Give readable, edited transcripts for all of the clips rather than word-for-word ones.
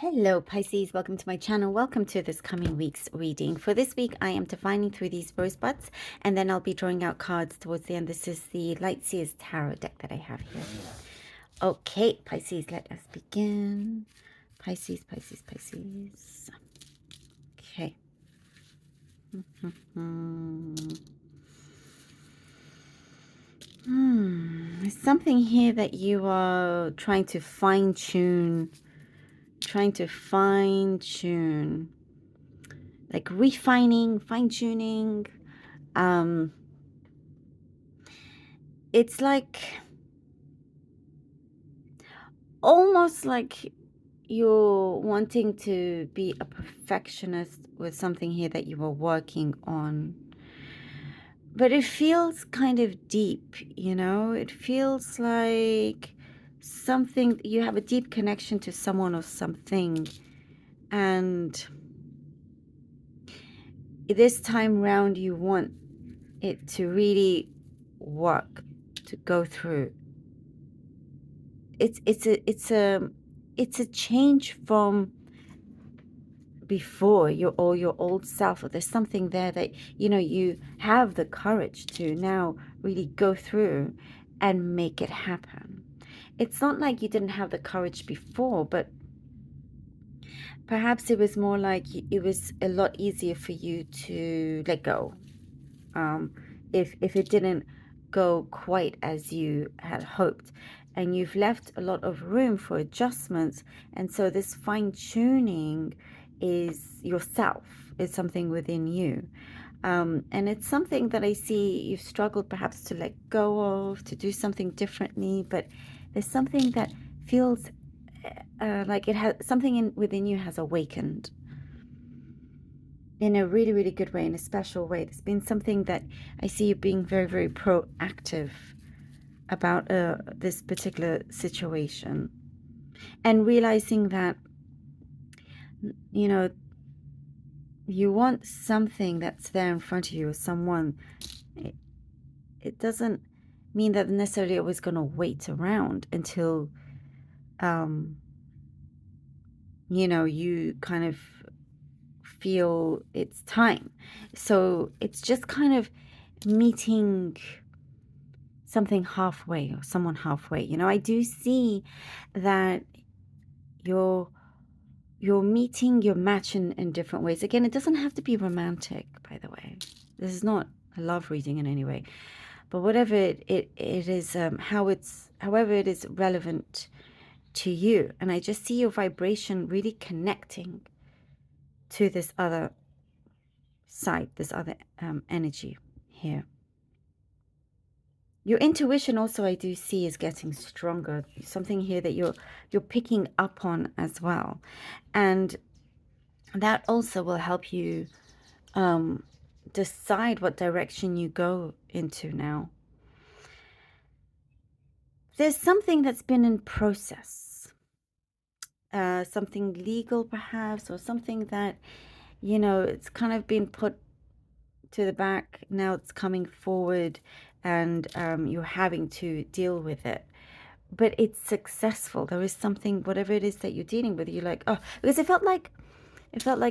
Hello Pisces, welcome to my channel. Welcome to this coming week's reading. For this week, I am divining through these rosebuds, and then I'll be drawing out cards towards the end. This is the Light Seers Tarot deck that I have here. Okay, Pisces, let us begin. Pisces. Okay. There's something here that you are trying to fine-tune, like refining, fine-tuning. It's like almost like you're wanting to be a perfectionist with something here that you are working on. But it feels kind of deep, you know? It feels like something, you have a deep connection to someone or something. And this time round, you want it to really work, to go through. It's a change from before, your old self, or there's something there that you have the courage to now really go through and make it happen. It's not like you didn't have the courage before, but perhaps it was more like it was a lot easier for you to let go, if it didn't go quite as you had hoped, and you've left a lot of room for adjustments. And so this fine-tuning is yourself, is something within you, and it's something that I see you've struggled perhaps to let go of, to do something differently. But there's something that feels like it has something within you has awakened in a really, really good way, in a special way. There's been something that I see you being very, very proactive about this particular situation, and realizing that, you want something that's there in front of you, or someone. It doesn't mean that necessarily always going to wait around until, you kind of feel it's time. So it's just kind of meeting something halfway, or someone halfway. I do see that you're meeting your match in different ways. Again, it doesn't have to be romantic, by the way. This is not a love reading in any way, but whatever it is, however it is relevant to you. And I just see your vibration really connecting to this other side, this other energy here. Your intuition also, I do see, is getting stronger. Something here that you're picking up on as well. And that also will help you decide what direction you go into now. There's something that's been in process. Something legal perhaps, or something that, it's kind of been put to the back. Now it's coming forward, and you're having to deal with it, but it's successful. There is something, whatever it is that you're dealing with, you're like, oh, because it felt like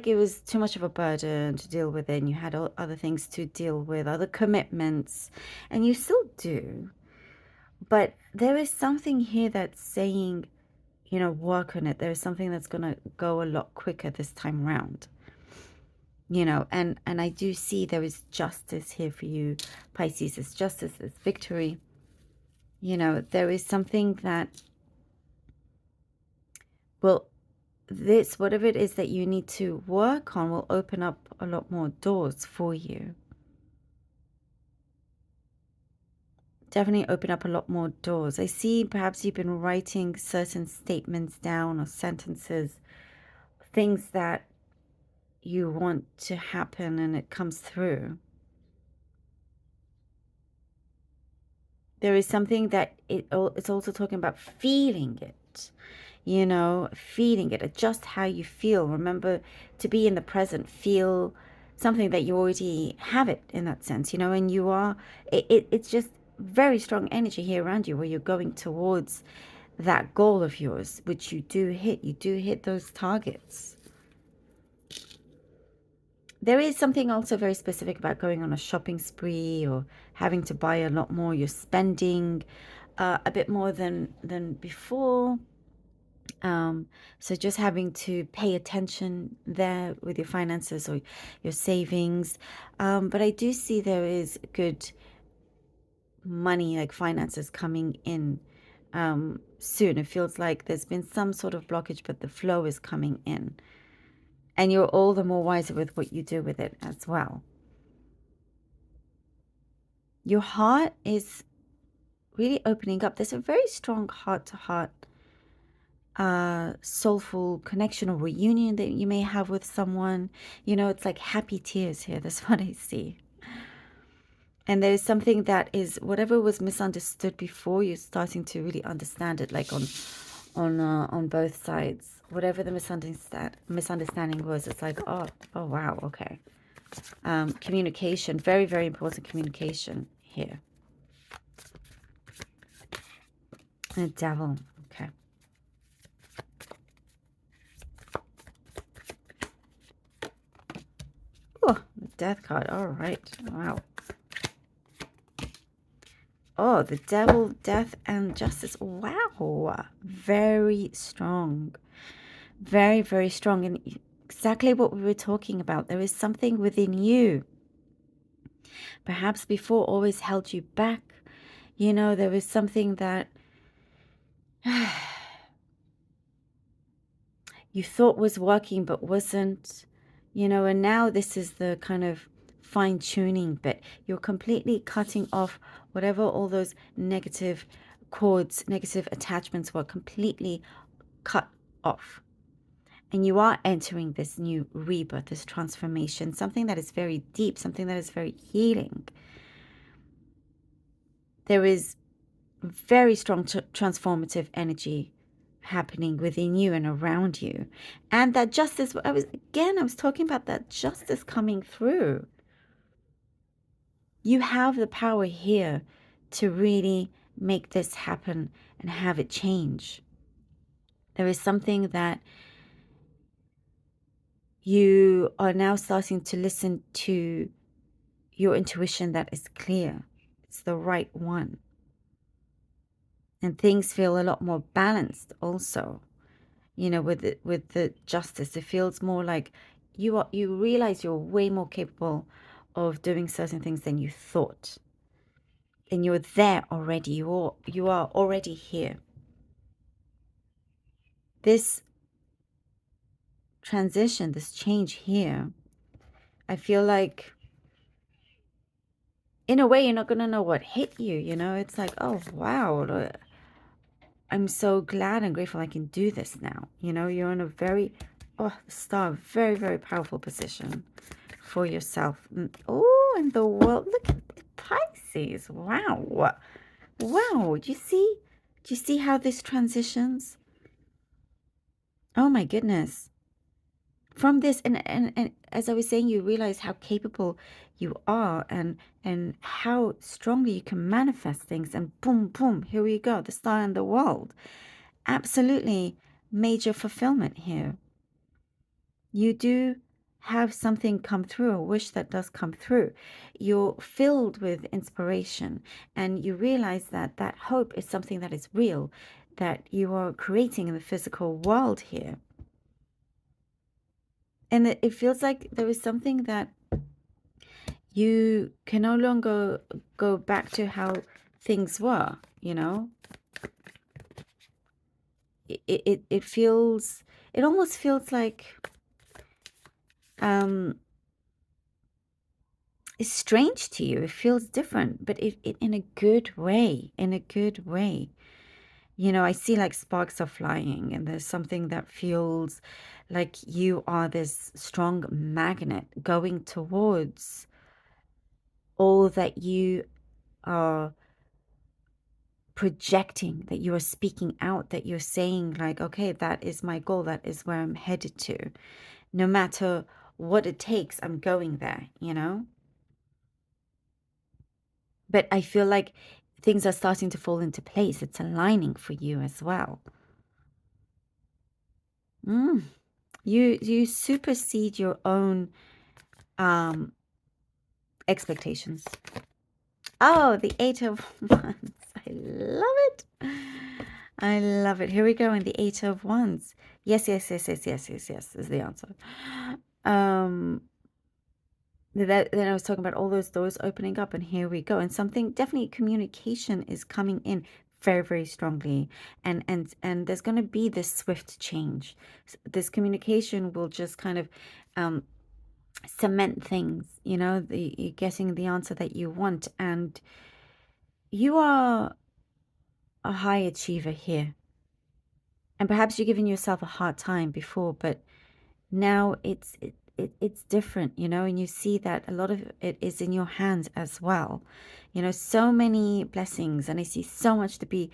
it was too much of a burden to deal with it, and you had other things to deal with, other commitments, and you still do. But there is something here that's saying, work on it. There's something that's going to go a lot quicker this time around. And I do see there is justice here for you, Pisces. There's justice, there's victory. There is something that whatever it is that you need to work on, will open up a lot more doors for you. Definitely open up a lot more doors. I see perhaps you've been writing certain statements down, or sentences, things that you want to happen, and it comes through. There is something that it's also talking about feeling it, feeling it, adjust how you feel. Remember to be in the present, feel something that you already have it in that sense, and you are, it's just very strong energy here around you, where you're going towards that goal of yours, which you do hit those targets. There is something also very specific about going on a shopping spree or having to buy a lot more. You're spending a bit more than before. So just having to pay attention there with your finances or your savings. But I do see there is good money, like finances coming in soon. It feels like there's been some sort of blockage, but the flow is coming in. And you're all the more wiser with what you do with it as well. Your heart is really opening up. There's a very strong heart-to-heart, soulful connection or reunion that you may have with someone. You know, it's like happy tears here. That's what I see. And there's something that is, whatever was misunderstood before, you're starting to really understand it, like on both sides. Whatever the misunderstanding was, it's like, oh wow, okay. Communication, very, very important communication here. The devil, okay. Oh, the death card, all right, wow. Oh, the devil, death, and justice. Wow, very strong. Very, very strong. And exactly what we were talking about. There is something within you, perhaps before, always held you back. You know, there was something that you thought was working but wasn't. You know, and now this is the kind of fine-tuning bit. You're completely cutting off whatever all those negative cords, negative attachments were, completely cut off. And you are entering this new rebirth, this transformation, something that is very deep, something that is very healing. There is very strong transformative energy happening within you and around you. And that justice, I was talking about that justice coming through. You have the power here to really make this happen and have it change. There is something that you are now starting to listen to, your intuition that is clear. It's the right one. And things feel a lot more balanced also. You know, with the justice, it feels more like you realize you're way more capable of doing certain things than you thought. And you're there already. You are already here. This transition, this change here, I feel like in a way you're not gonna know what hit you, you know? It's like, oh wow, I'm so glad and grateful I can do this now. You know, you're in a very, star, very, very powerful position for yourself. Oh, and the world, look at the Pisces. Wow. Wow. Do you see how this transitions? Oh my goodness. From this, and as I was saying, you realize how capable you are and how strongly you can manifest things, and boom, boom, here we go, the star and the world. Absolutely major fulfillment here. You do have something come through, a wish that does come through. You're filled with inspiration, and you realize that that hope is something that is real, that you are creating in the physical world here. And it feels like there is something that you can no longer go back to how things were, you know? It feels, it almost feels like it's strange to you. It feels different, but it in a good way, in a good way. You know, I see like sparks are flying, and there's something that feels like you are this strong magnet going towards all that you are projecting, that you are speaking out, that you're saying like, okay, that is my goal, that is where I'm headed to. No matter what it takes, I'm going there, you know? But I feel like things are starting to fall into place. It's aligning for you as well. Mm. You supersede your own um expectations. Oh, the Eight of Wands. I love it. I love it. Here we go in the Eight of Wands. Yes, yes, yes, yes, yes, yes, yes is the answer. Then I was talking about all those doors opening up, and here we go. And something, definitely communication is coming in very, very strongly. And there's going to be this swift change. This communication will just kind of cement things, you're getting the answer that you want. And you are a high achiever here. And perhaps you're giving yourself a hard time before, but now it's different, and you see that a lot of it is in your hands as well. So many blessings, and I see so much to be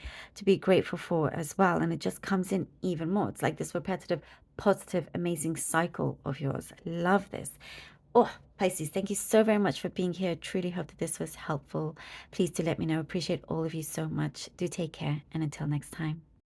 grateful for as well, and it just comes in even more. It's like this repetitive, positive, amazing cycle of yours. Love this. Oh, Pisces, thank you so very much for being here. Truly hope that this was helpful. Please do let me know. Appreciate all of you so much. Do take care, and until next time.